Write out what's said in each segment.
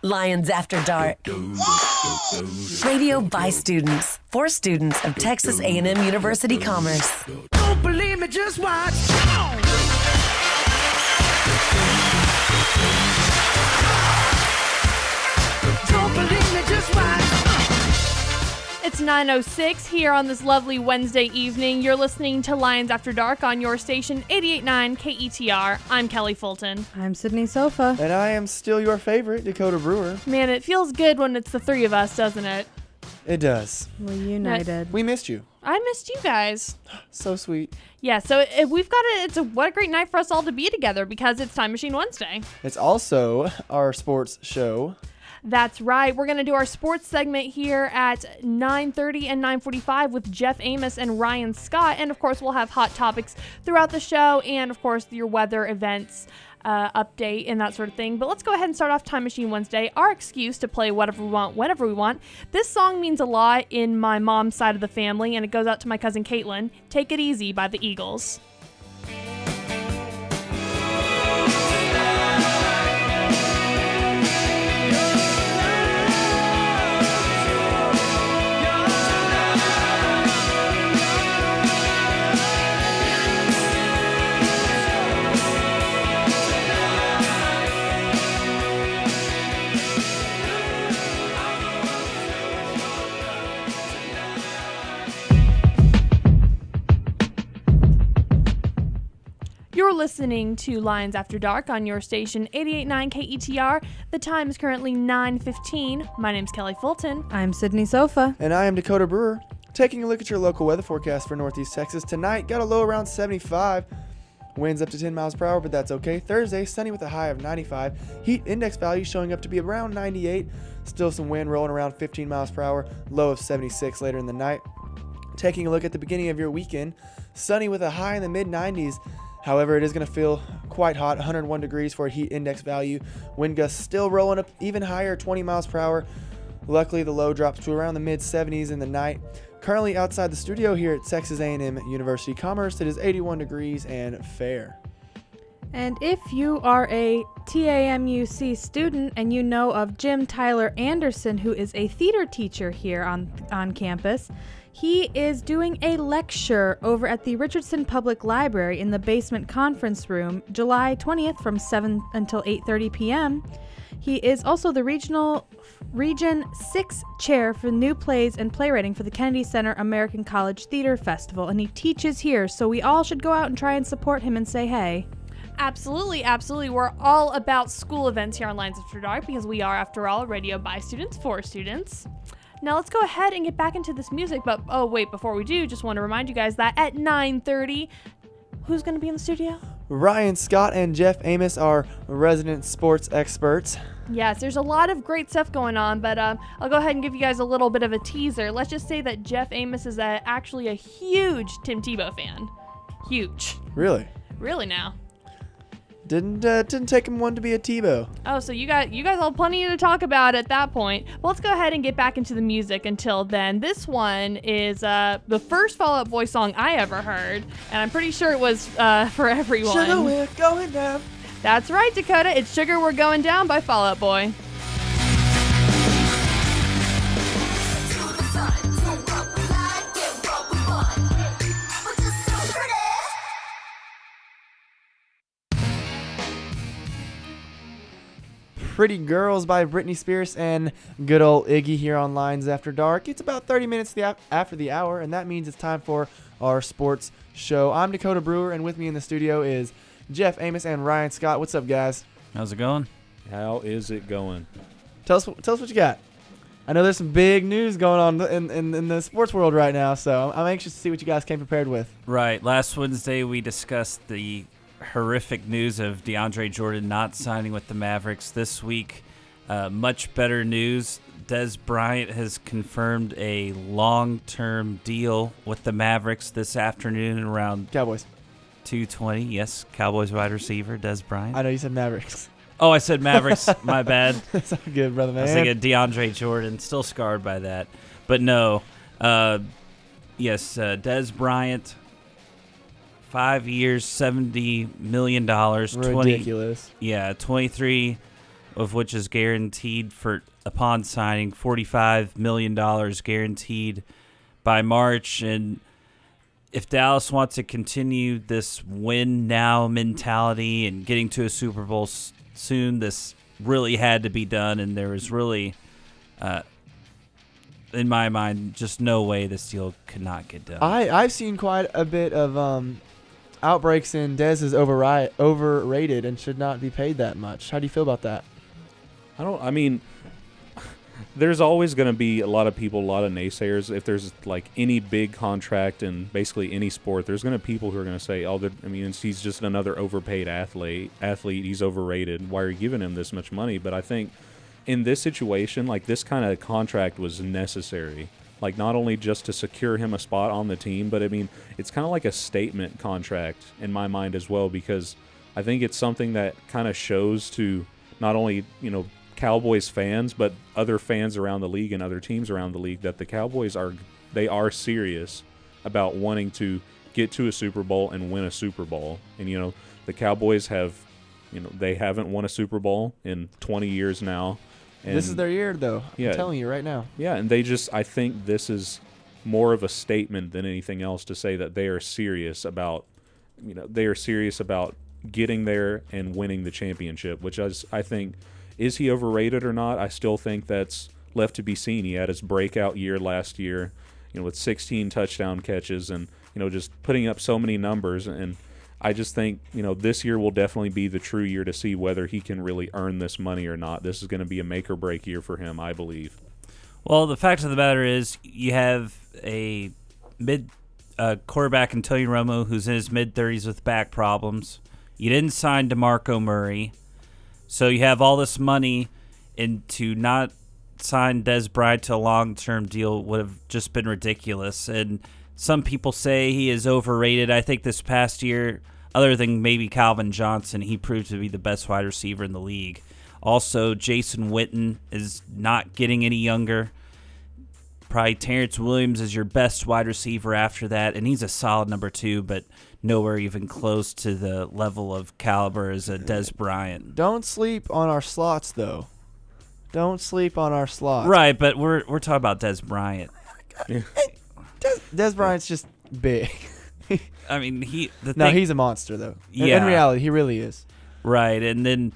Lions After Dark. Radio by students, for students of Texas A&M University Commerce. Don't believe me, just watch. Don't believe me, just watch. It's 9:06 here on this lovely Wednesday evening. You're listening to Lions After Dark on your station 88.9 KETR. I'm Kelly Fulton. I'm Sydni Sopha. And I am still your favorite, Dakota Brewer. Man, it feels good when it's the three of us, doesn't it? It does. We're united. We missed you. I missed you guys. So sweet. Yeah, so we've got what a great night for us all to be together because it's Time Machine Wednesday. It's also our sports show. That's right. We're going to do our sports segment here at 9:30 and 9:45 with Jeff Amos and Ryan Scott. And, of course, we'll have hot topics throughout the show and, of course, your weather events update and that sort of thing. But let's go ahead and start off Time Machine Wednesday, our excuse to play whatever we want, whenever we want. This song means a lot in my mom's side of the family, and it goes out to my cousin Caitlin. Take It Easy by the Eagles. You're listening to Lions After Dark on your station 88.9 KETR. The time is currently 9:15. My name's Kelly Fulton. I'm Sydni Sopha. And I am Dakota Brewer. Taking a look at your local weather forecast for Northeast Texas tonight, got a low around 75. Winds up to 10 miles per hour, but that's okay. Thursday, sunny with a high of 95. Heat index value showing up to be around 98. Still some wind rolling around 15 miles per hour. Low of 76 later in the night. Taking a look at the beginning of your weekend, sunny with a high in the mid-90s. However, it is going to feel quite hot, 101 degrees for a heat index value. Wind gusts still rolling up even higher, 20 miles per hour. Luckily, the low drops to around the mid-70s in the night. Currently outside the studio here at Texas A&M University Commerce, it is 81 degrees and fair. And if you are a TAMUC student and you know of Jim Tyler Anderson, who is a theater teacher here on campus, he is doing a lecture over at the Richardson Public Library in the basement conference room, July 20th from 7 until 8:30 p.m. He is also the Region 6 chair for new plays and playwriting for the Kennedy Center American College Theater Festival, and he teaches here, so we all should go out and try and support him and say hey. Absolutely, absolutely. We're all about school events here on Lions After Dark because we are, after all, radio by students for students. Now let's go ahead and get back into this music, but oh wait, before we do, just want to remind you guys that at 9:30, who's going to be in the studio? Ryan Scott and Jeff Amos are resident sports experts. Yes, there's a lot of great stuff going on, but I'll go ahead and give you guys a little bit of a teaser. Let's just say that Jeff Amos is actually a huge Tim Tebow fan. Huge. Really? Really now. Didn't take him one to be a Tebow. Oh, so you guys all plenty to talk about at that point. Well, let's go ahead and get back into the music until then. This one is the first Fall Out Boy song I ever heard, and I'm pretty sure it was for everyone. Sugar, we're going down. That's right, Dakota. It's Sugar, We're Going Down by Fall Out Boy. Pretty Girls by Britney Spears and good old Iggy here on Lines After Dark. It's about 30 minutes after the hour, and that means it's time for our sports show. I'm Dakota Brewer, and with me in the studio is Jeff Amos and Ryan Scott. What's up, guys? How's it going? How is it going? Tell us what you got. I know there's some big news going on in the sports world right now, so I'm anxious to see what you guys came prepared with. Right. Last Wednesday, we discussed the horrific news of DeAndre Jordan not signing with the Mavericks. This week, much better news. Des Bryant has confirmed a long-term deal with the Mavericks this afternoon around Cowboys. 2:20. Yes, Cowboys wide receiver Des Bryant. I know you said Mavericks. Oh, I said Mavericks. My bad. That's all good, brother, man. I was thinking DeAndre Jordan. Still scarred by that. But no. Yes, Des Bryant, 5 years, $70 million. Ridiculous. 23 of which is guaranteed upon signing, $45 million guaranteed by March. And if Dallas wants to continue this win now mentality and getting to a Super Bowl soon, this really had to be done. And there was really, in my mind, just no way this deal could not get done. I've seen quite a bit of outbreaks in Dez is overrated and should not be paid that much. How do you feel about that? I mean, there's always going to be a lot of people, a lot of naysayers. If there's like any big contract in basically any sport, there's going to be people who are going to say, he's just another overpaid athlete. He's overrated. Why are you giving him this much money? But I think in this situation, like, this kind of contract was necessary. Like, not only just to secure him a spot on the team, but I mean, it's kind of like a statement contract in my mind as well, because I think it's something that kind of shows to not only, Cowboys fans, but other fans around the league and other teams around the league, that the Cowboys are serious about wanting to get to a Super Bowl and win a Super Bowl. And, the Cowboys they haven't won a Super Bowl in 20 years now. And this is their year, though. Yeah, I'm telling you right now. Yeah, and I think this is more of a statement than anything else to say that they are serious about, getting there and winning the championship, which I think, is he overrated or not? I still think that's left to be seen. He had his breakout year last year, with 16 touchdown catches and, just putting up so many numbers. And I just think, this year will definitely be the true year to see whether he can really earn this money or not. This is going to be a make or break year for him, I believe. Well, the fact of the matter is you have a quarterback in Tony Romo who's in his mid-30s with back problems. You didn't sign DeMarco Murray. So you have all this money, and to not sign Dez Bryant to a long-term deal would have just been ridiculous. And some people say he is overrated. I think this past year, other than maybe Calvin Johnson, he proved to be the best wide receiver in the league. Also, Jason Witten is not getting any younger. Probably Terrence Williams is your best wide receiver after that, and he's a solid number 2, but nowhere even close to the level of caliber as a Dez Bryant. Don't sleep on our slots, though. Don't sleep on our slots. Right, but we're talking about Dez Bryant. Dez Bryant's just big. I mean, he's a monster, though. Yeah. In reality, he really is. Right, and then,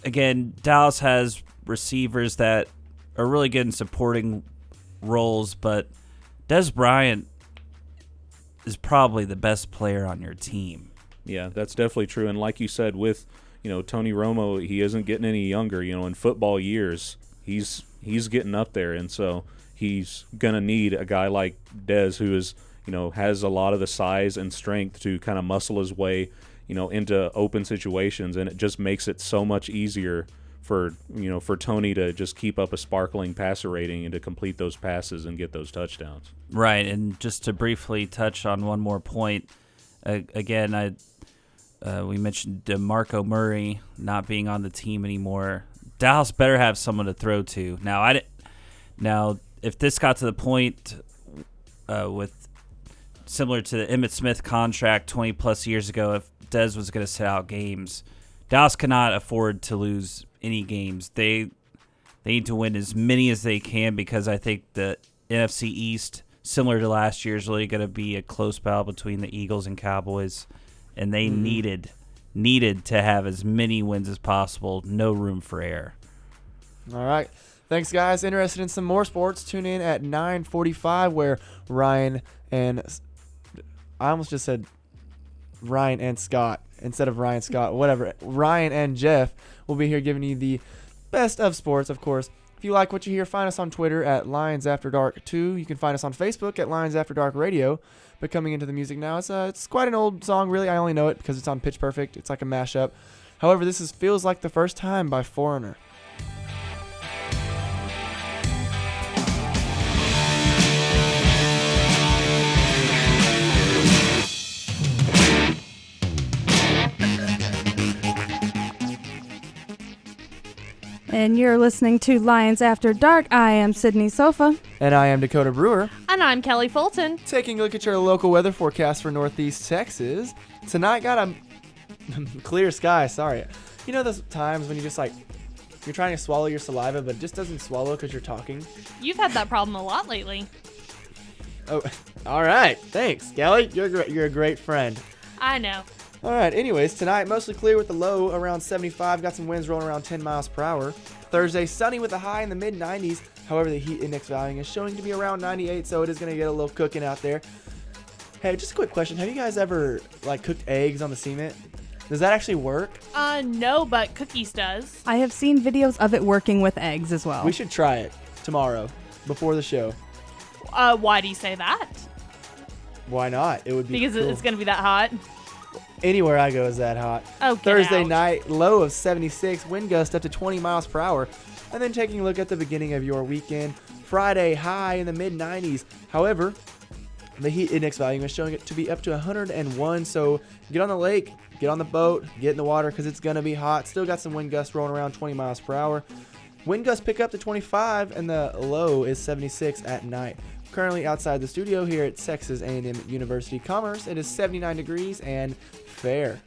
again, Dallas has receivers that are really good in supporting roles, but Dez Bryant is probably the best player on your team. Yeah, that's definitely true. And like you said, with Tony Romo, he isn't getting any younger. In football years, he's getting up there, and so he's gonna need a guy like Dez, who is has a lot of the size and strength to kind of muscle his way into open situations, and it just makes it so much easier for Tony to just keep up a sparkling passer rating and to complete those passes and get those touchdowns. Right, and just to briefly touch on one more point, again, we mentioned DeMarco Murray not being on the team anymore. Dallas better have someone to throw to. Now, if this got to the point with similar to the Emmitt Smith contract 20-plus years ago, if Dez was going to sit out games, Dallas cannot afford to lose any games. They need to win as many as they can, because I think the NFC East, similar to last year, is really going to be a close battle between the Eagles and Cowboys, and they needed to have as many wins as possible. No room for error. All right. Thanks, guys. Interested in some more sports? Tune in at 9:45, where Ryan and Scott instead of Ryan Scott, whatever. Ryan and Jeff will be here giving you the best of sports, of course. If you like what you hear, find us on Twitter at Lions After Dark 2. You can find us on Facebook at Lions After Dark Radio. But coming into the music now, it's quite an old song, really. I only know it because it's on Pitch Perfect. It's like a mashup. However, this Feels Like the First Time by Foreigner. And you're listening to Lions After Dark. I am Sydni Sopha. And I am Dakota Brewer. And I'm Kelly Fulton. Taking a look at your local weather forecast for Northeast Texas. Tonight got a clear sky, You know those times when you just like, you're trying to swallow your saliva, but it just doesn't swallow because you're talking? You've had that problem a lot lately. Oh, all right. Thanks, Kelly. You're a great friend. I know. All right. Anyways, tonight mostly clear with the low around 75. Got some winds rolling around 10 miles per hour. Thursday, sunny with a high in the mid 90s. However, the heat index value is showing to be around 98, so it is going to get a little cooking out there. Hey, just a quick question. Have you guys ever like cooked eggs on the cement? Does that actually work? No, but Cookies does. I have seen videos of it working with eggs as well. We should try it tomorrow before the show. Why do you say that? Why not? It would be Because cool. it's going to be that hot. Anywhere I go is that hot. Oh, get Thursday out. night, low of 76, wind gust up to 20 miles per hour. And then taking a look at the beginning of your weekend, Friday, high in the mid 90s. However, the heat index value is showing it to be up to 101. So get on the lake, get on the boat, get in the water because it's going to be hot. Still got some wind gusts rolling around 20 miles per hour. Wind gusts pick up to 25 and the low is 76 at night. Currently outside the studio here at Texas A&M University Commerce, it is 79 degrees and fair.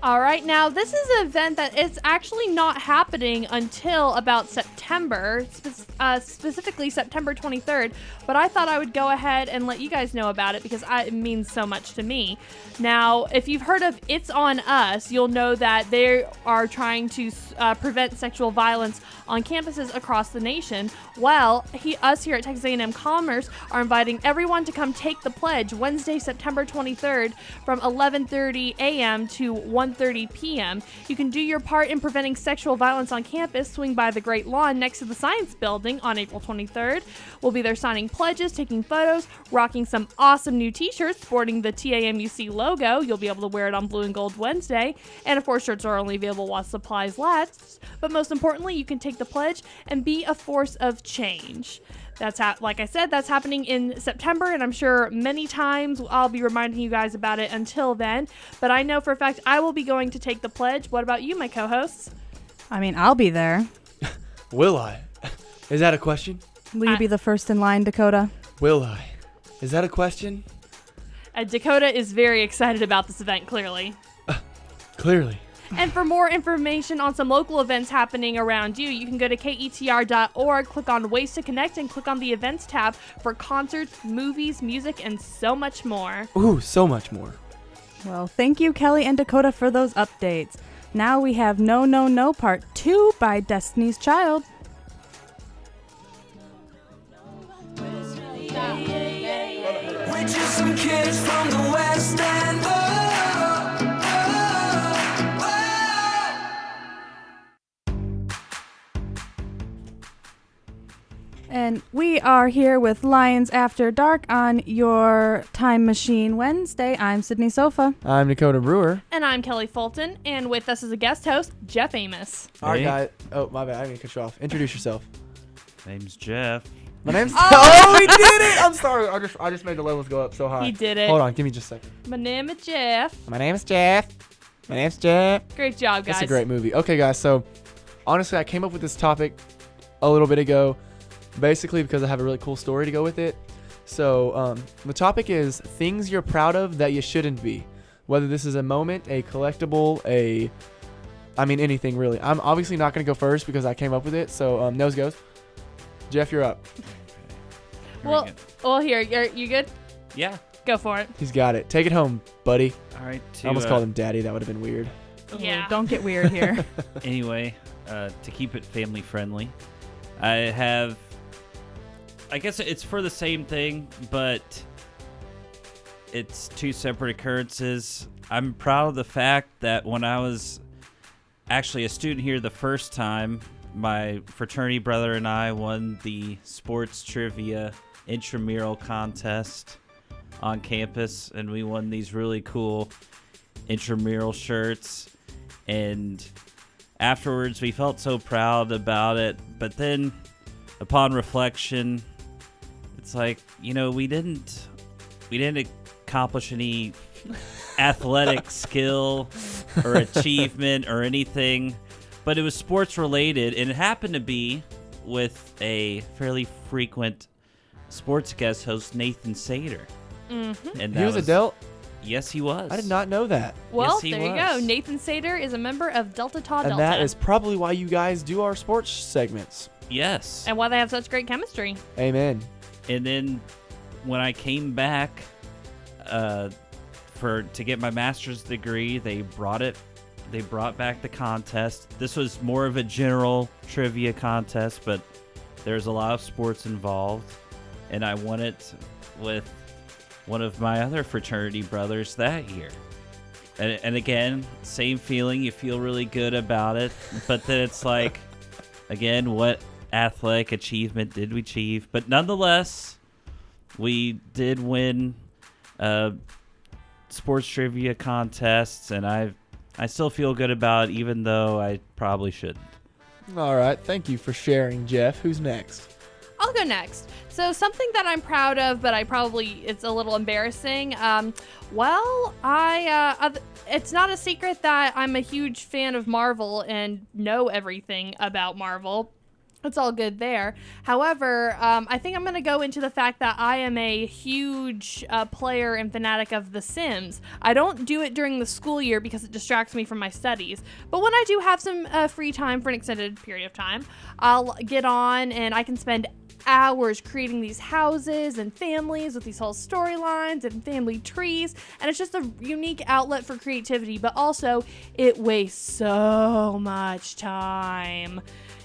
All right, now this is an event that is actually not happening until about September, specifically September 23rd, but I thought I would go ahead and let you guys know about it because it means so much to me. Now, if you've heard of It's On Us, you'll know that they are trying to prevent sexual violence on campuses across the nation. Well, us here at Texas A&M Commerce are inviting everyone to come take the pledge Wednesday, September 23rd from 11:30 a.m. to 1:30 p.m. You can do your part in preventing sexual violence on campus. Swing by the Great Lawn next to the Science Building on April 23rd. We'll be there signing pledges, taking photos, rocking some awesome new t-shirts sporting the TAMUC logo. You'll be able to wear it on Blue and Gold Wednesday. And of course, shirts are only available while supplies last. But most importantly, you can take the pledge and be a force of change. That's like I said, that's happening in September, and I'm sure many times I'll be reminding you guys about it until then. But I know for a fact I will be going to take the pledge. What about you, my co-hosts? I mean, I'll be there. Will I? Is that a question? Will you be the first in line, Dakota? Will I? Is that a question? Dakota is very excited about this event, clearly. Clearly. And for more information on some local events happening around you, you can go to KETR.org, click on Ways to Connect, and click on the Events tab for concerts, movies, music, and so much more. Ooh, so much more. Well, thank you, Kelly and Dakota, for those updates. Now we have No, No, No Part 2 by Destiny's Child. We're just some kids from the West End. And we are here with Lions After Dark on your Time Machine Wednesday. I'm Sydni Sopha. I'm Dakota Brewer. And I'm Kelly Fulton, and with us as a guest host, Jeff Amos. All right, Hey. guys. Oh, my bad. I didn't mean to cut you off. Introduce yourself. Name's Jeff. My name's... Oh, we did it! I'm sorry. I just made the levels go up so high. He did it. Hold on. Give me just a second. My name is Jeff. My name's Jeff. My name's Jeff. Great job, guys. That's a great movie. Okay, guys. So, honestly, I came up with this topic a little bit ago, basically because I have a really cool story to go with it. So, the topic is things you're proud of that you shouldn't be. Whether this is a moment, a collectible, anything really. I'm obviously not going to go first because I came up with it. So, nose goes. Jeff, you're up. Well, here, you good? Yeah. Go for it. He's got it. Take it home, buddy. All right. I almost called him daddy. That would have been weird. Yeah. Don't get weird here. Anyway, to keep it family friendly, I guess it's for the same thing, but it's two separate occurrences. I'm proud of the fact that when I was actually a student here the first time, my fraternity brother and I won the sports trivia intramural contest on campus, and we won these really cool intramural shirts. And afterwards, we felt so proud about it. But then, upon reflection, it's like, we didn't accomplish any athletic skill or achievement or anything, but it was sports related, and it happened to be with a fairly frequent sports guest host, Nathan Sater. Mm-hmm. And He was a Delt? Yes, he was. I did not know that. Well, Yes, he there you go. was. Nathan Sater is a member of Delta Tau Delta. And that is probably why you guys do our sports segments. Yes. and why they have such great chemistry. Amen. And then when I came back to get my master's degree, they brought back the contest. This was more of a general trivia contest, but there's a lot of sports involved, and I won it with one of my other fraternity brothers that year. And again, same feeling. You feel really good about it, but then it's like, again, what athletic achievement did we achieve? But nonetheless, we did win sports trivia contests, and I still feel good about it, even though I probably shouldn't. All right. Thank you for sharing, Jeff. Who's next? I'll go next. So something that I'm proud of, but it's a little embarrassing. It's not a secret that I'm a huge fan of Marvel and know everything about Marvel. It's all good there. However, I think I'm going to go into the fact that I am a huge player and fanatic of The Sims. I don't do it during the school year because it distracts me from my studies. But when I do have some free time for an extended period of time, I'll get on and I can spend hours creating these houses and families with these whole storylines and family trees, and it's just a unique outlet for creativity, but also it wastes so much time.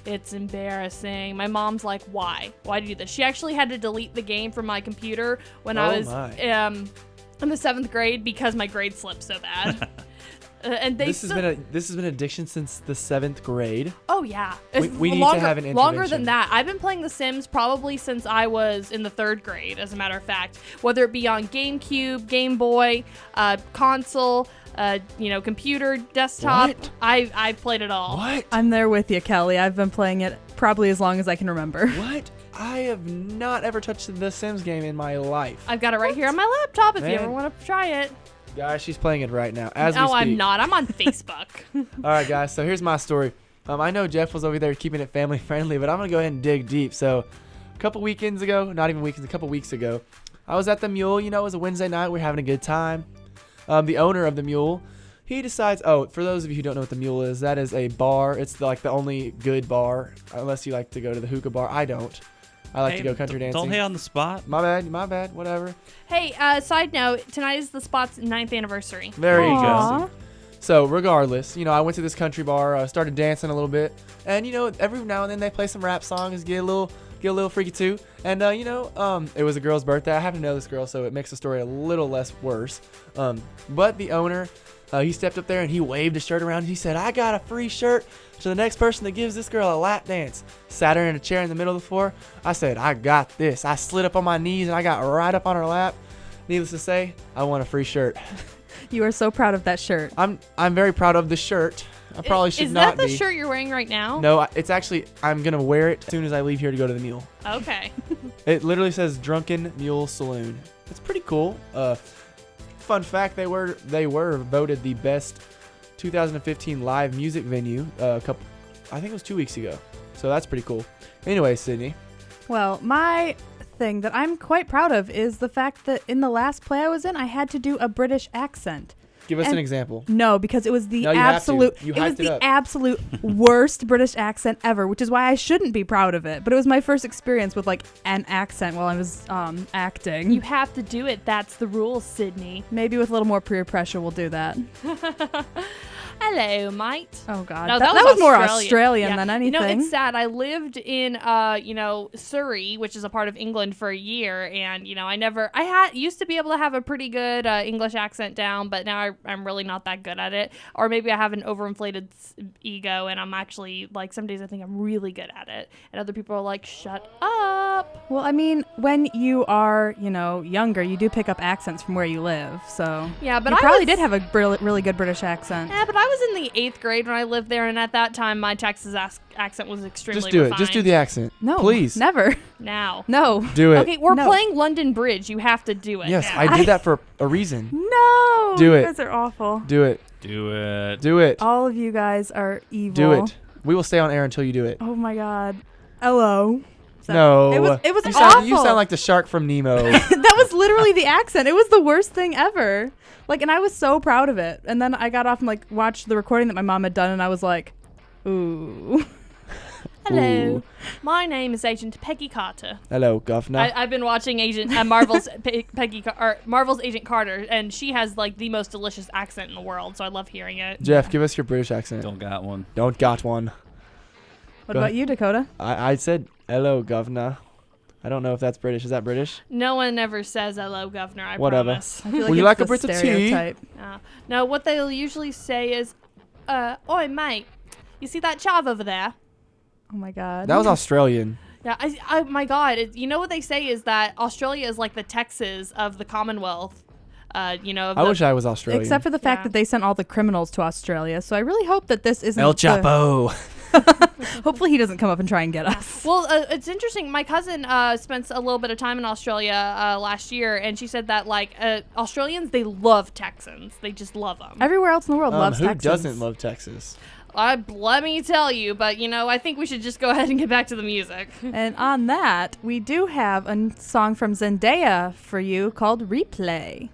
It's embarrassing. My mom's like, why do you do this? She actually had to delete the game from my computer when I was in the 7th grade because my grade slipped so bad. And this has been addiction since the 7th grade. Oh yeah, we need to have an intervention. Longer than that. I've been playing The Sims probably since I was in the 3rd grade. As a matter of fact, whether it be on GameCube, Game Boy, console, computer, desktop, What? I've played it all. What? I'm there with you, Kelly. I've been playing it probably as long as I can remember. What? I have not ever touched the Sims game in my life. I've got it right here on my laptop. If you Man. ever want to try it. Guys, she's playing it right now as we No, speak. I'm not. I'm on Facebook. All right, guys. So here's my story. I know Jeff was over there keeping it family friendly, but I'm gonna go ahead and dig deep. So, a couple weekends ago, not even weekends, a couple weeks ago, I was at the Mule. It was a Wednesday night. We're having a good time. The owner of the Mule, he decides. Oh, for those of you who don't know what the Mule is, that is a bar. It's the only good bar, unless you like to go to the hookah bar. I don't. I like to go country dancing. Don't hate on the spot. My bad. Whatever. Hey, side note, tonight is the spot's 9th anniversary. There you Aw. go. So regardless, I went to this country bar, started dancing a little bit, and every now and then they play some rap songs, get a little freaky too. And it was a girl's birthday. I happen to know this girl, so it makes the story a little less worse. But the owner, he stepped up there and he waved his shirt around. And he said, "I got a free shirt to the next person that gives this girl a lap dance." Sat her in a chair in the middle of the floor. I said, "I got this." I slid up on my knees and I got right up on her lap. Needless to say, I won a free shirt. You are so proud of that shirt. I'm very proud of the shirt. I probably should not be. Is that the shirt you're wearing right now? No, it's actually, I'm going to wear it as soon as I leave here to go to the Mule. Okay. It literally says Drunken Mule Saloon. It's pretty cool. Fun fact, they were voted the best 2015 live music venue I think it was 2 weeks ago. So that's pretty cool. Anyway, Sydney. Well, my thing that I'm quite proud of is the fact that in the last play I was in, I had to do a British accent. Give us And- an example. No, because it was the No, you have to. absolute You it was hyped it the up. absolute worst British accent ever, which is why I shouldn't be proud of it. But it was my first experience with an accent while I was acting. You have to do it. That's the rules, Sydney. Maybe with a little more peer pressure we'll do that. Hello, mate. Oh god. No, that was more Australian. Australian Yeah. than anything. It's sad. I lived in, Surrey, which is a part of England, for a year, and I used to be able to have a pretty good English accent down, but now I'm really not that good at it. Or maybe I have an overinflated ego, and I'm actually some days I think I'm really good at it, and other people are like, "Shut up." Well, I mean, when you are, younger, you do pick up accents from where you live. So Yeah, but you I probably was- did have a really good British accent. Yeah, but I was in the 8th grade when I lived there, and at that time, my Texas accent was extremely Just do it. refined. Just do the accent. No, Please. never. Now. No. Do it. Okay, we're No. playing London Bridge. You have to do it. Yes, now. I did that for a reason. No. Do You it. guys are awful. Do it. Do it. Do it. All of you guys are evil. Do it. We will stay on air until you do it. Oh my god. Hello. So No. It was you awful. You sound like the shark from Nemo. That was literally the accent. It was the worst thing ever. Like, and I was so proud of it. And then I got off and like watched the recording that my mom had done, and I was like, ooh. Hello, my name is Agent Peggy Carter. Hello, Governor. I've been watching Agent Marvel's Marvel's Agent Carter, and she has like the most delicious accent in the world. So I love hearing it. Jeff, give us your British accent. Don't got one. Don't got one. What Go about ahead. you, Dakota? I said hello, Governor. I don't know if that's British. Is that British? No one ever says hello, Governor. I Whatever. promise. I feel like Would you it's like a the Brit of tea? stereotype. No, what they'll usually say is, "Oi, mate, you see that chav over there?" Oh my god. That was Australian. Yeah, I my God, you know what they say is that Australia is like the Texas of the Commonwealth. You know. I wish I was Australian. Except for the fact Yeah. that they sent all the criminals to Australia. So I really hope that this isn't El Chapo. Hopefully he doesn't come up and try and get us. Well, it's interesting. My cousin spent a little bit of time in Australia last year, and she said that like Australians, they love Texans. They just love them. Everywhere else in the world loves Who Texans. doesn't love Texas? Let me tell you, but you know, I think we should just go ahead and get back to the music. And on that, we do have a song from Zendaya for you called Replay.